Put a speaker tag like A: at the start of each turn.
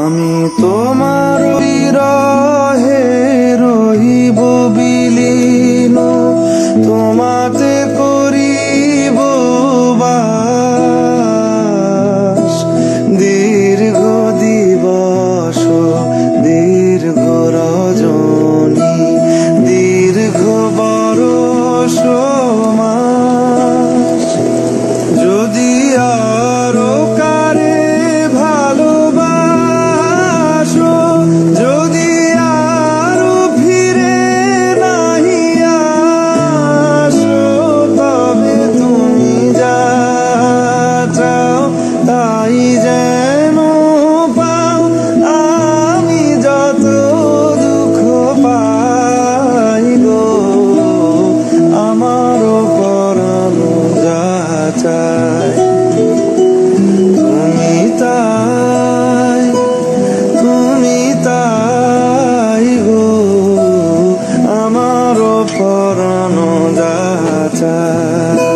A: আমি তোমার বিরহে রহিব বিলীন, তোমাতে করিব বাস। দীর্ঘ দিবস দীর্ঘ রজনী, দীর্ঘ বরষ মাস। যদি আরো কারে ভালোবাসো, যদি আরো ফিরে নাহি আসো, তবে তুমি যা চাও তাই যেন পাও। আমি যত দুঃখ পাই গো, আমারও পরানো যা চায় তুমি তাই, তুমি তাই গো, আমারও পরানো যা চায়।